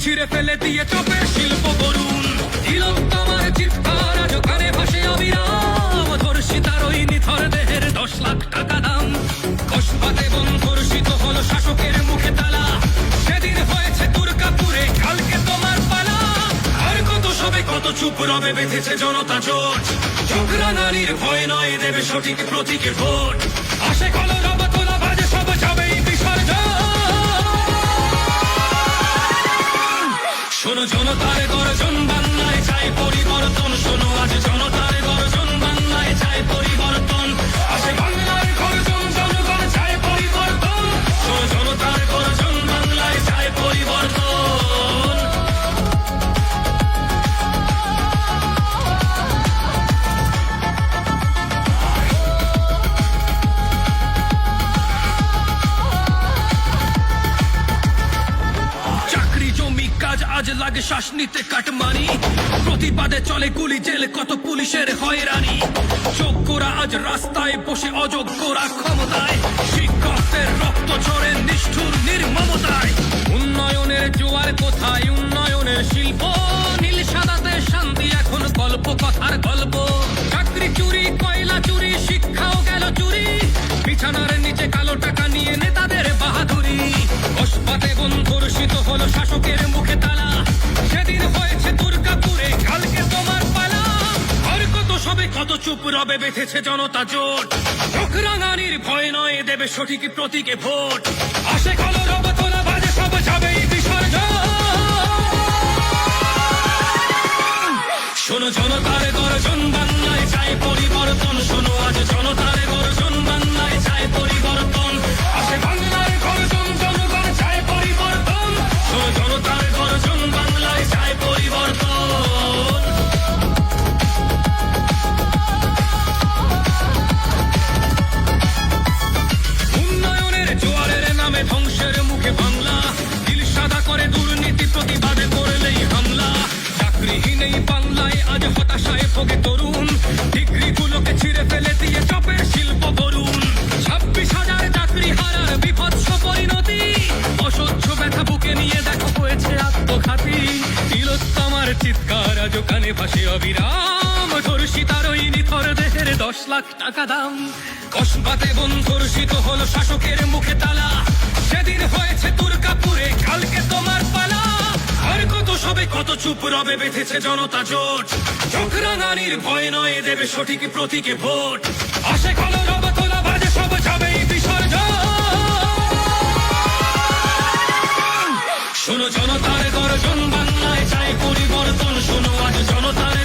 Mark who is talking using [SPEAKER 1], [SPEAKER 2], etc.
[SPEAKER 1] ছিঁড়ে ফেলে দিয়ে চপের শিল্প গড়ুন। তিলোত্তমার চিৎকার আজ কানে ভাসে অবিরাম, ধর্ষিতার ওই নিথর দেহের 10 লাখ টাকা দাম। কসবাতে ধর্ষিত হলো শাসকের মুখে তালা, সেদিন হয়েছে দুর্গাপুরে, কালকে তোমার পালা। আর কত সবে কত চুপ রবে, বেঁধেছে জনতা জোট। চোখ রাঙানির ভয় নয়, দেবে সঠিক প্রতীকে ভোট। আসে কলরব তোলা বাজে সব যাবেই বিসর্জন। শোনো জনতার গর্জন, বাংলায় চাই পরিবর্তন। শোনো আজ জনতার গর্জন, বাংলায় চাই পরিবর্তন। আসে বাংলার গর্জন, জনগণ চাই পরিবর্তন। শোনো জনতার গর্জন, বাংলায় চাই পরিবর্তন। চাকরি জমি কাজ আজ লাগে শ্বাস নিতে কাটমানি, প্রতিবাদে চলে গুলি জেল, কত পুলিশের হয়রানি। যোগ্যরা আজ রাস্তায় বসে, অযোগ্যরা ক্ষমতায়। শিক্ষকদের রক্ত ঝরে নিষ্ঠুর নির্মমতায়। উন্নয়নের জোয়ার কোথায়, উন্নয়নের শিল্প? নীল সাদাতে শান্তি এখন গল্প, কথার গল্প। চাকরি চুরি, কয়লা চুরি, শিক্ষাও গেল চুরি। বিছানার নিচে কালো টাকা নিয়ে নেতাদের বাহাদুরি। কসবাতে ধর্ষিত হলো শাসকের মুখে তালা, সেদিন হয়েছে দুর্গাপুরে, কালকে তোমার পালা। আর কত সবে কত চুপ রবে, বেঁধেছে জনতা জোট। চোখ রাঙানির ভয় নয়, দেবে সঠিক প্রতীকে ভোট। আসে কলরব তোলা বাজে সব যাবেই বিসর্জন। শোনো জনতার গর্জন, বাংলায় চাই পরিবর্তন। শোনো আজ জনতার গর্জন, বাংলায় চাই পরিবর্তন। আসে বাংলার গর্জন, জনগণ চাই পরিবর্তন। শোনো জনতার গর্জন, বাংলায় চাই পরিবর্তন। উন্নয়নের জোয়ারের নামে ধ্বংসের মুখে বাংলা। দিল সাদা করে দুর্নীতি, প্রতিবাদে করলেই হামলা। চাকরিহীন এই বাংলায় আজ হতাশায় ভোগে তরুণ। ডিগ্রিগুলোকে ছিঁড়ে ফেলে দিয়ে চপের শিল্প গড়ুন। 26,000 চাকরি হারার বিভৎস পরিণতি। অসহ্য ব্যথা বুকে নিয়ে দেখো হয়েছে আত্মঘাতী। তিলোত্তমার চিৎকার আজ কানে ভাসে অবিরাম, ধর্ষিতার ওই নিথর দেহের 10 লাখ টাকা দাম। কসবাতে ধর্ষিত হলো শাসকের মুখে তালা, সেদিন হয়েছে দুর্গাপুরে, কালকে তোমার পালা। আর কত সবে কত চুপ রবে, বেঁধেছে জনতা জোট। চোখ রাঙানির ভয় নয়, দেবে সঠিক প্রতীকে ভোট। আসে কলরব তোলা বাজে সব যাবেই বিসর্জন। শোনো জনতার গর্জন, বাংলায় চাই পরিবর্তন। শোনো আজ জনতার